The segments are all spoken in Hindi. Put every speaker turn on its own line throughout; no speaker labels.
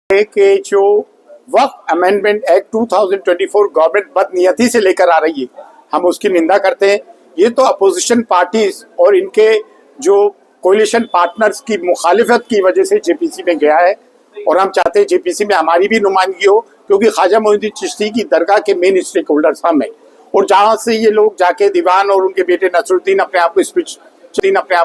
कि जो वक्फ अमेंडमेंट एक्ट 2024 गवर्नमेंट बदनीयती से लेकर आ रही है, हम उसकी निंदा करते हैं। ये तो अपोजिशन पार्टीज और इनके जो कोलिशन पार्टनर्स की मुखालिफत की वजह से जेपीसी में गया है, और हम चाहते हैं जेपीसी में हमारी भी नुमाइंदगी हो, क्योंकि ख्वाजा मोइनुद्दीन चिश्ती की दरगाह के मेन स्टेक होल्डर्स हम हैं। और जहाँ से ये लोग जाके दीवान और उनके बेटे नसरुद्दीन अपने आप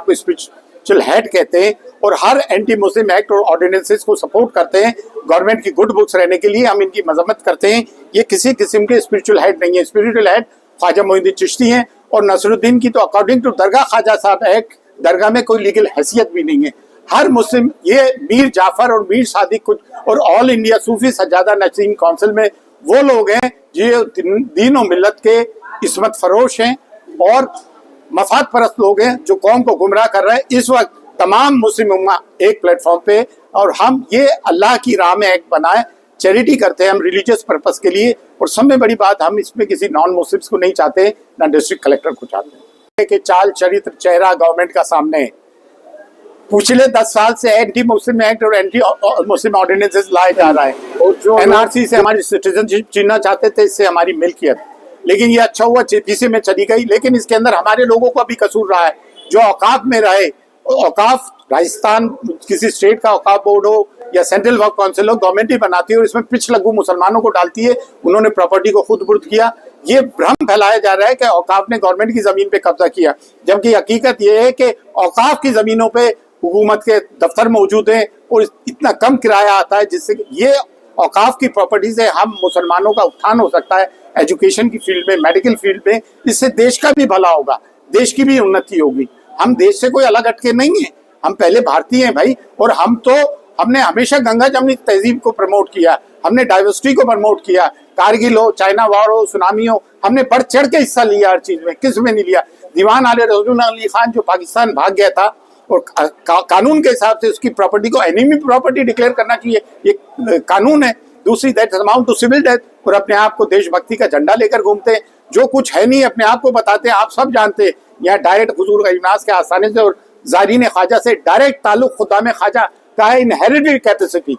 को स्पिरिचुअल हेड कहते हैं और हर एंटी मुस्लिम एक्ट और ऑर्डिनेंसेस को सपोर्ट करते हैं गवर्नमेंट की गुड बुक्स रहने के लिए, हम इनकी मजम्मत करते हैं। ये किसी किस्म के स्पिरिचुअल हेड नहीं है। स्पिरिचुअल हेड ख्वाजा मोइनुद्दीन चिश्ती हैं, और नसरुद्दीन की तो according to Dargah Khwaja Sahab act दरगाह में कोई लीगल हैसियत भी नहीं है। हर मुस्लिम, ये मीर जाफर और मीर सादिक कुछ और ऑल इंडिया सूफी सज्जादा नशीन काउंसिल में वो लोग हैं जो दीन और मिल्लत के इस्मत फरोश हैं और मफाद परस्त लोग हैं जो कौम को गुमराह कर रहे हैं। इस वक्त तमाम मुस्लिम उम्मा एक प्लेटफॉर्म पे, और हम ये अल्लाह की राह में एक बनाए चैरिटी करते हैं हम रिलीजियस पर्पस के लिए। और सबसे बड़ी बात, हम इसमें किसी नॉन मुस्लिम्स को नहीं चाहते, ना डिस्ट्रिक्ट कलेक्टर को चाहते हैं। कि चाल चरित्र चेहरा गवर्नमेंट का सामने है। पिछले 10 साल से एंटी मुस्लिम एक्ट और एंटी मुस्लिम ऑर्डिनेंसेस लाया जा रहा है, और जो एनआरसी से हमारी सिटीजनशिप छीनना चाहते थे, इससे हमारी मिल्कियत, लेकिन ये अच्छा हुआ जेपीसी में चली गई। लेकिन इसके अंदर हमारे लोगों का भी कसूर रहा है जो औकाफ में रहे। औकाफ राजस्थान किसी स्टेट का औकाफ बोर्ड हो या सेंट्रल वक्फ काउंसिल हो, गवर्नमेंट ही बनाती है और इसमें पिछ लगू मुसलमानों को डालती है। उन्होंने प्रॉपर्टी को खुद बुर्द किया। ये भ्रम फैलाया जा रहा है कि औकाफ ने गवर्नमेंट की जमीन पे कब्जा किया, जबकि हकीकत ये है कि औकाफ की जमीनों पे हुकूमत के दफ्तर मौजूद हैं और इतना कम किराया आता है, जिससे ये औकाफ की प्रॉपर्टी से हम मुसलमानों का उत्थान हो सकता है एजुकेशन की फील्ड में, मेडिकल फील्ड में। इससे देश का भी भला होगा, देश की भी उन्नति होगी। हम देश से कोई अलग हटके नहीं है, हम पहले भारतीय हैं भाई। और हमने हमेशा गंगा जमनी तहजीब को प्रमोट किया, हमने डाइवर्सिटी को प्रमोट किया। कारगिल हो, चाइना वॉर हो, सुनामी हो, हमने बढ़ चढ़ के हिस्सा लिया हर चीज में। किस में नहीं लिया? दीवान आले रसूल अली खान जो पाकिस्तान भाग गया था, और कानून के हिसाब से उसकी प्रॉपर्टी को एनिमी प्रॉपर्टी डिक्लेयर करना चाहिए, ये कानून है। दूसरी, that amount to civil death. और अपने आप को देशभक्ति का झंडा लेकर घूमते हैं, जो कुछ है नहीं अपने आप को बताते हैं। आप सब जानते हैं, यहाँ डायरेक्ट हुजूर गरीबनाज के आस्थाने से और ज़ायरीन ख्वाजा से डायरेक्ट ताल्लुक खुदा में ख्वाजा का है। इनहेरिटेड कैपेसिटी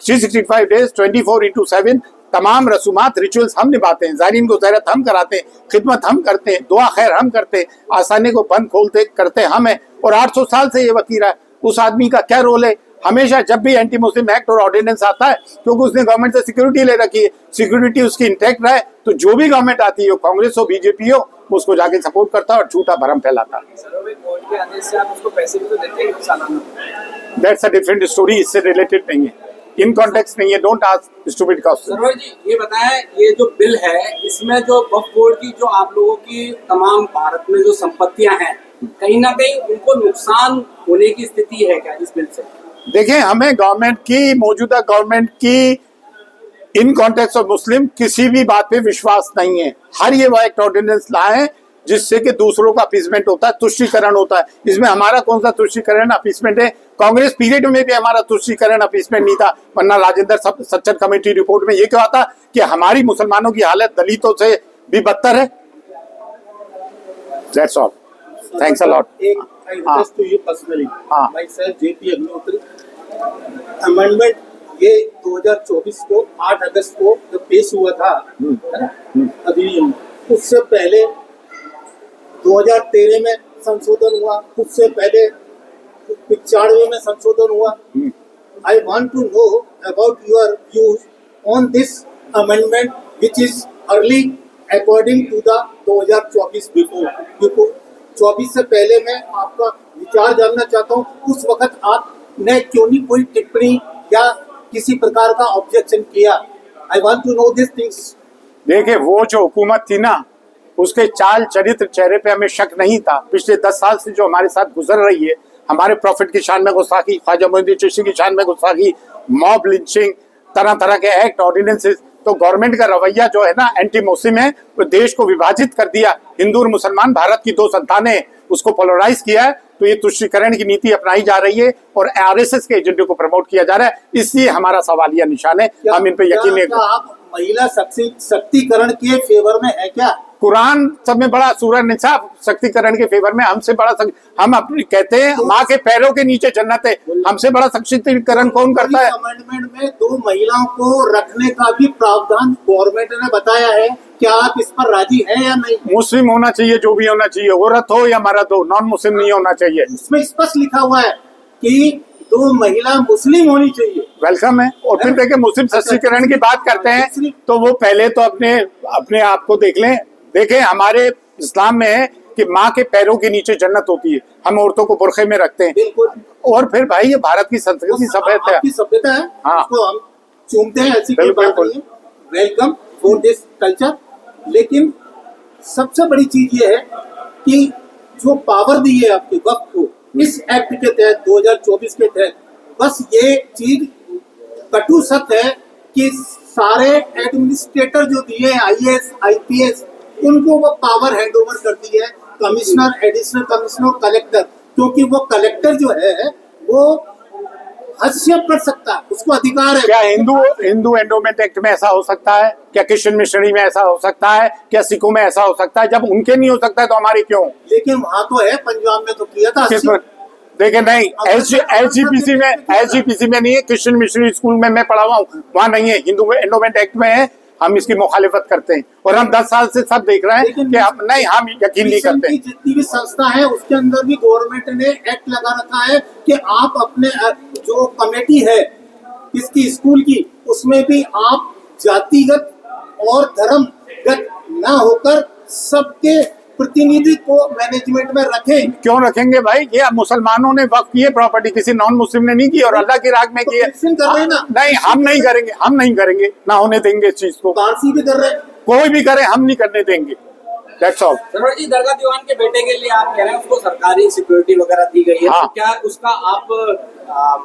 365 डेज 24/7 तमाम रसूमात रिचुअल्स हम निभाते हैं। ज़ायरीन को ज़ियारत हम कराते हैं, खिदमत हम करते हैं, दुआ खैर हम करते हैं, आस्थाने को बंद खोलते करते हम हैं। और 800 साल से ये वकील है। उस आदमी का क्या रोल है? हमेशा जब भी एंटी मुस्लिम एक्ट और ऑर्डिनेंस आता है, क्योंकि उसने गवर्नमेंट से सिक्योरिटी ले रखी है, सिक्योरिटी उसकी इंटैक्ट रहे, तो जो भी गवर्नमेंट आती है, कांग्रेस हो बीजेपी हो, उसको जाके सपोर्ट करता है और झूठा भरम फैलाता है। दैट्स अ डिफरेंट स्टोरी, इससे रिलेटेड नहीं है, इन कॉन्टेक्स्ट नहीं है। Don't ask stupid question.
Saroj ji, ये बताएं, ये जो बिल है, इसमें जो वक्फ बोर्ड की जो आप लोगों की तमाम भारत में जो संपत्तियां हैं, कहीं ना कहीं उनको नुकसान होने की स्थिति है क्या इस बिल से?
देखिए, हमें गवर्नमेंट की, मौजूदा गवर्नमेंट की इन कॉन्टेक्स्ट ऑफ मुस्लिम किसी भी बात पे विश्वास नहीं है। हर ये वो एक्ट ऑर्डिनेंस लाए जिससे कि दूसरों का अपीसमेंट होता है, तुष्टीकरण होता है। इसमें हमारा कौन सा तुष्टीकरण अपीसमेंट है? कांग्रेस पीरियड में भी हमारा तुष्टीकरण अपीसमेंट नहीं था, वरना राजेंद्र सच्चर कमेटी रिपोर्ट में ये क्या आता कि हमारी मुसलमानों की हालत दलितों से भी बदतर है। That's all. Thanks a lot.
To you personally, myself JP Agnihotri, amendment ये 2024 को 8 अगस्त को जब पेश हुआ था अधिनियम, उससे पहले 2013 में संशोधन हुआ, उससे पहले 95 में संशोधन हुआ। I want to know about your views on this amendment which is early according to the 2024 before 24 से पहले मैं आपका विचार जानना चाहता हूँ। उस वक्त आपने क्यों नहीं कोई टिप्पणी या किसी प्रकार का ऑब्जेक्शन किया? I want to know this things.
देखिए, वो जो हुकूमत थी ना, उसके चाल चरित्र चेहरे पे हमें शक नहीं था। पिछले 10 साल से जो हमारे साथ गुजर रही है, हमारे प्रॉफिट की शान में गुस्ताखी, ख्वाजा मोइनुद्दीन चिश्ती की शान में गुस्ताखी, मॉब लिंचिंग, तरह तरह के एक्ट ऑर्डिनेंसेस, तो गवर्नमेंट का रवैया जो है ना एंटी मुस्लिम है, वो देश को विभाजित कर दिया। हिंदू और मुसलमान भारत की 2 संतानें, उसको पोलराइज किया है। तो ये तुष्टीकरण की नीति अपनाई जा रही है और आरएसएस के एजेंडे को प्रमोट किया जा रहा है। इसलिए हमारा सवालिया निशान है, हम इन पे यकीन नहीं।
आप महिला शक्तिकरण के फेवर में है क्या?
कुरान सब में बड़ा, सूरह निसा शक्तिकरण के फेवर में हमसे बड़ा हम अपनी कहते हैं माँ के पैरों के नीचे जन्नत है, हमसे बड़ा शक्तिकरण कौन करता है?
अमेंडमेंट में 2 महिलाओं को रखने का भी प्रावधान गवर्नमेंट ने बताया है, क्या आप इस पर राजी हैं या नहीं?
मुस्लिम होना चाहिए, जो भी होना चाहिए, औरत हो या मर्द हो, नॉन मुस्लिम नहीं होना चाहिए।
इसमें स्पष्ट लिखा हुआ है कि 2 महिला मुस्लिम होनी चाहिए।
वेलकम है। और फिर देखिए मुस्लिम सशक्तिकरण की बात करते हैं तो वो पहले तो अपने आप को देख लें। देखें हमारे इस्लाम में है कि माँ के पैरों के नीचे जन्नत होती है, हम औरतों को बुरखे में रखते हैं।
बिल्कुल।
और फिर भाई ये भारत की संस्कृति सभ्यता है,
आपकी सभ्यता है,
हाँ,
उसको हम चूमते हैं, ऐसी कोई बात नहीं है। Welcome for this culture. लेकिन सबसे बड़ी चीज ये है कि जो पावर दी है आपके वक्त को इस एक्ट के तहत 2024 के तहत, बस ये चीज कटु सत्य है कि सारे एडमिनिस्ट्रेटर जो दिए हैं IAS IPS, उनको वो पावर हैंड ओवर कर दी है कमिश्नर, एडिशनल कमिश्नर, कलेक्टर, क्योंकि वो कलेक्टर जो है वो हस्तक्षेप कर सकता है, उसको अधिकार है।
क्या हिंदू एंडोमेंट एक्ट में ऐसा हो सकता है? क्या क्रिश्चियन मिशनरी में ऐसा हो सकता है? क्या सिखों में ऐसा हो सकता है? जब उनके नहीं हो सकता है तो हमारे क्यों?
लेकिन वहां तो है, पंजाब में तो किया था।
देखिए नहीं, SGPC में नहीं है, क्रिश्चियन मिशनरी स्कूल में मैं पढ़ा हुआ हूँ, वहाँ नहीं है। हिंदू एंडोमेंट एक्ट में है, हम इसकी मुखालिफत करते हैं और हम 10 साल से सब देख रहे हैं कि हम यकीन नहीं करते।
जितनी भी संस्था है उसके अंदर भी गवर्नमेंट ने एक्ट लगा रखा है कि आप अपने जो कमेटी है इसकी स्कूल की, उसमें भी आप जातिगत और धर्मगत ना होकर सबके प्रतिनिधि को मैनेजमेंट में रखें।
क्यों रखेंगे भाई? ये मुसलमानों ने वक्फ की है प्रॉपर्टी, किसी नॉन मुस्लिम ने नहीं की, और अल्लाह की राह में की है। नहीं, हम नहीं करेंगे, ना होने देंगे इस चीज को।
पारसी भी कर रहे हैं,
कोई भी करे, हम नहीं करने देंगे। That's all।
सरवर जी, दरगाह दीवान के बेटे के लिए आप कह रहे हैं उसको सरकारी सिक्योरिटी वगैरह दी गई है,
हाँ।
तो क्या उसका आप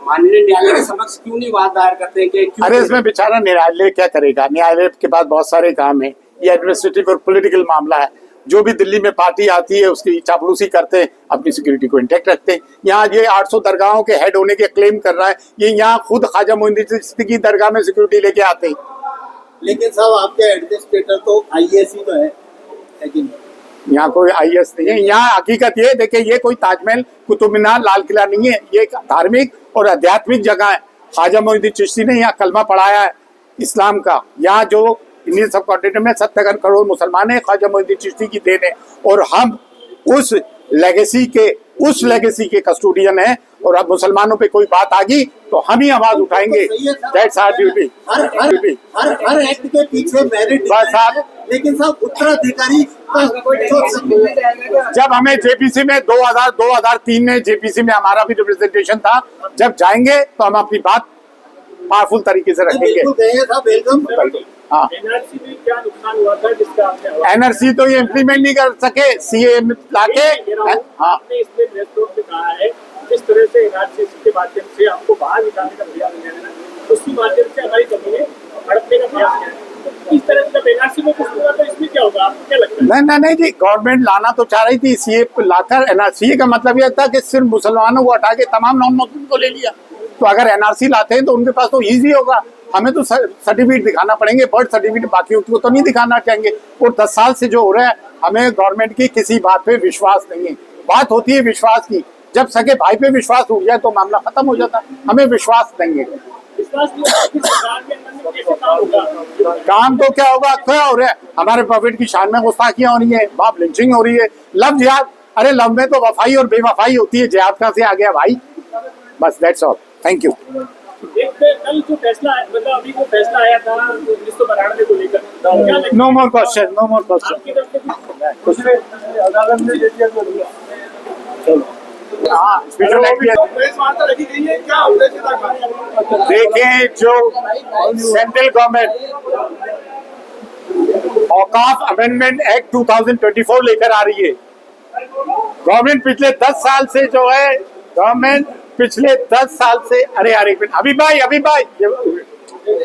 माननीय न्यायालय के समक्ष क्यों नहीं वाद दायर करते हैं कि क्यों?
अरे इसमें बेचारा न्यायालय क्या करेगा? न्यायालय के पास बहुत सारे काम है, ये एडमिनिस्ट्रेटिव और पॉलिटिकल मामला है। जो भी दिल्ली में पार्टी आती है उसकी चापलूसी करते हैं, अपनी सिक्योरिटी को इंटैक्ट रखते हैं। यहाँ ये 800 दरगाहों के हेड होने के क्लेम कर रहा है, ये यहाँ खुद ख्वाजा मोइनुद्दीन चिश्ती की दरगाह में सिक्योरिटी लेके आते हैं।
लेकिन साहब आपके एडमिनिस्ट्रेटर तो IAS ही तो है कि नहीं?
यहाँ कोई IAS नहीं है। यहाँ हकीकत ये देखिए, ये कोई ताजमहल, कुतुब मीनार, लाल किला नहीं है, ये एक धार्मिक और आध्यात्मिक जगह है। ख्वाजा मोइनुद्दीन चिश्ती ने यहाँ कलमा पढ़ाया है इस्लाम का। यहाँ जो इंडियन सब कॉन्टिनेंट में 70 करोड़ मुसलमान है, ख्वाजा मोइनुद्दीन चिश्ती की देन है, और हम उस लेगेसी के कस्टोडियन है। और अब मुसलमानों पे कोई बात आ गई तो हम ही आवाज उठाएंगे। That's our duty।
Her act के पीछे मेरिट है, लेकिन साहब उत्तराधिकारी
जब हमें JPC में 2003 में JPC में हमारा भी रिप्रेजेंटेशन था, जब जाएंगे तो हम अपनी बात पावरफुल तरीके से रखेंगे। हाँ,
NRC में क्या नुकसान हुआ था जिसका आपने
NRC तो ये इम्प्लीमेंट नहीं कर सके, CA लाके। हाँ,
आपने इसमें प्रेस नोट में कहा है जिस तरह से NRC के माध्यम से हमको बाहर निकालने का प्रयास किया है, उसके माध्यम से हमारी जमीनें हड़पने का प्रयास किया है। इस तरह से NRC में कुछ हुआ तो इसमें क्या होगा, आपको क्या लगता है?
नहीं जी, गवर्नमेंट लाना तो चाह रही थी, CA लाकर NRC का मतलब यह था कि सिर्फ मुसलमानों को हटा के तमाम नॉन मुस्लिम को ले लिया। तो अगर NRC लाते हैं तो उनके पास तो ईजी होगा, हमें तो सर्टिफिकेट दिखाना पड़ेंगे, बर्थ सर्टिफिकेट, बाकी को तो नहीं दिखाना चाहेंगे। और 10 साल से जो हो रहा है, हमें गवर्नमेंट की किसी बात पे विश्वास नहीं है। बात होती है विश्वास की, जब सके भाई पे विश्वास उठ जाए तो मामला खत्म हो जाता है। हमें विश्वास नहीं है। काम तो क्या होगा, क्या हो रहा है? हमारे प्रॉफिट की शान में गुस्ताखियां हो रही है, बाप लिंचिंग हो रही है, लव जिहाद। अरे लव में तो वफाई और बेवफाई होती है, जिहाद कहाँ से आ गया भाई? बस दैट्स ऑल, थैंक यू।
कल जो फैसला मतलब अभी वो फैसला आया था 1992 को लेकर,
no more question, no more question. देखिए, जो सेंट्रल गवर्नमेंट औकाफ अमेंडमेंट एक्ट 2024 लेकर आ रही है, गवर्नमेंट पिछले 10 साल से जो है, पिछले 10 साल से, अरे अभी भाई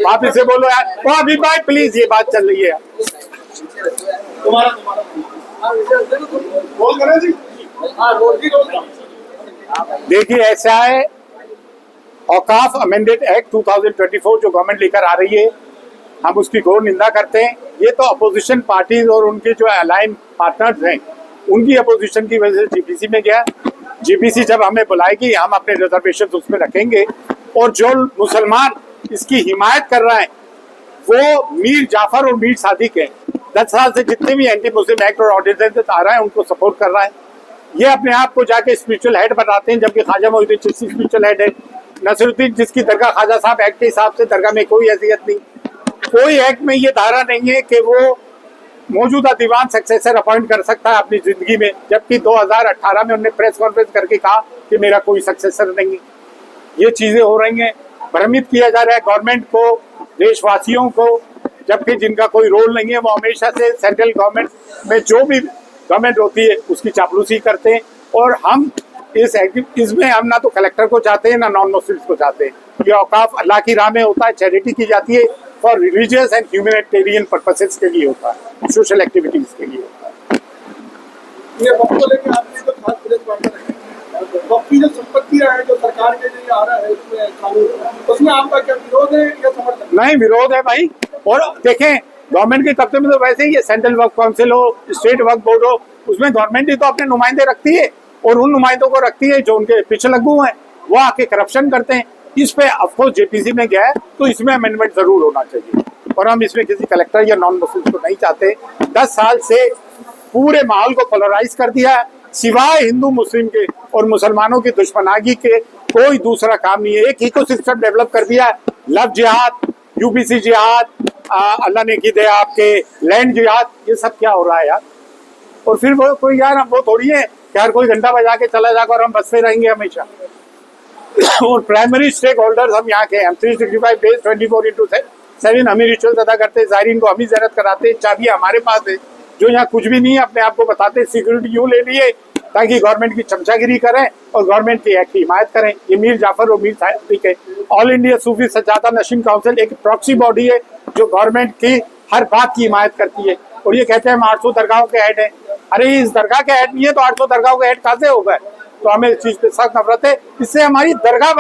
आप इसे बोलो यार, ओ अभी भाई प्लीज, ये बात चल रही है। देखिए ऐसा है, औकाफ अमेंडेड एक्ट 2024 जो गवर्नमेंट लेकर आ रही है, हम उसकी घोर निंदा करते हैं। ये तो अपोजिशन पार्टीज और उनके जो अलाइन पार्टनर्स हैं उनकी अपोजिशन की वजह से जीपीसी में गया। जीपीसी जब हमें बुलाएगी हम अपने रिजर्वेशन उसमें रखेंगे। और जो मुसलमान इसकी हिमायत कर रहा है वो मीर जाफर और मीर सादिक है। 10 साल से जितने भी एंटी मुस्लिम एक्ट और ऑर्डिनेंसेस आ रहा है उनको सपोर्ट कर रहा है। ये अपने आप को जाके स्पिरिचुअल हेड बताते हैं, जबकि ख्वाजा मोइनुद्दीन चिश्ती स्पिरिचुअल हेड है। नसीरुद्दीन जिसकी दरगाह ख्वाजा साहब एक्ट के हिसाब से दरगाह में कोई हैसियत नहीं, कोई एक्ट में ये धारा नहीं है कि वो मौजूदा दीवान सक्सेसर अपॉइंट कर सकता है अपनी जिंदगी में, जबकि 2018 में उन्होंने प्रेस कॉन्फ्रेंस करके कहा कि मेरा कोई सक्सेसर नहीं है। ये चीजें हो रही हैं, भ्रमित किया जा रहा है गवर्नमेंट को, देशवासियों को, जबकि जिनका कोई रोल नहीं है वो हमेशा से सेंट्रल गवर्नमेंट में जो भी गवर्नमेंट होती है उसकी चापलूसी करते हैं। और हम इसमें हम ना तो कलेक्टर को चाहते हैं ना नॉन मुस्लिम्स को चाहते हैं। ये औकाफ अल्लाह की राह में होता है, चैरिटी की जाती है, for religious and humanitarian purposes के लिए होता है, सोशल एक्टिविटीज के लिए होता है।
ये वक्त को लेकर आपने जो खास प्रेस वार्ता रखी, वक्त की जो संपत्तियां हैं जो सरकार के लिए आ रहा है इसमें कानून, उसमें आपका क्या विरोध है या समर्थन? नहीं,
विरोध है भाई। और देखें गवर्नमेंट के कब्जे में तो वैसे ही ये सेंट्रल वक्फ काउंसिल हो, स्टेट वक्फ बोर्ड हो, उसमें गवर्नमेंट ही तो अपने नुमाइंदे रखती है और उन नुमाइंदों को रखती है जो उनके पीछे लगू हैं, वो आके करप्शन करते हैं। इस पे ऑफकोर्स जेपीसी में गया है तो इसमें अमेंडमेंट जरूर होना चाहिए और हम इसमें किसी कलेक्टर या नॉन मुस्लिम को नहीं चाहते। 10 साल से पूरे माहौल को पोलराइज कर दिया है, सिवाय हिंदू मुस्लिम के और मुसलमानों की दुश्मनागी के कोई दूसरा काम नहीं है। एक इकोसिस्टम डेवलप कर दिया है, लव जिहाद, यूपीसी जिहाद, अल्लाह ने की दया आपके लैंड जिहाद, ये सब क्या हो रहा है यार। और फिर वो कोई यार वो थोड़ी है कि हर कोई घंटा बजा के चला जाकर हम बसते रहेंगे हमेशा। और प्राइमरी स्टेक होल्डर्स हम यहाँ के हैं, हम 365 डेज 24/7 हम ही रिचुअल्स अदा करते हैं, ज़ायरीन को हम ही ज़ियारत कराते हैं, चाबी हमारे पास है। जो यहाँ कुछ भी नहीं है अपने आप को बताते सिक्योरिटी यूँ ले लिए ताकि गवर्नमेंट की चमचागिरी करें और गवर्नमेंट की एक्ट की हिमायत करें। ये मीर जाफर और मीर सादिक है। ऑल इंडिया सूफी सज्जादा नशीन काउंसिल एक प्रॉक्सी बॉडी है जो गवर्नमेंट की हर बात की हिमायत करती है। और ये कहते हैं हम 800 दरगाहों के हेड हैं। अरे इस दरगाह के हेड नहीं है तो 800 दरगाहों के हेड कहाँ से हो गए? तो हमें इस चीज़ पे सख्त नफरत है, इससे हमारी दरगाह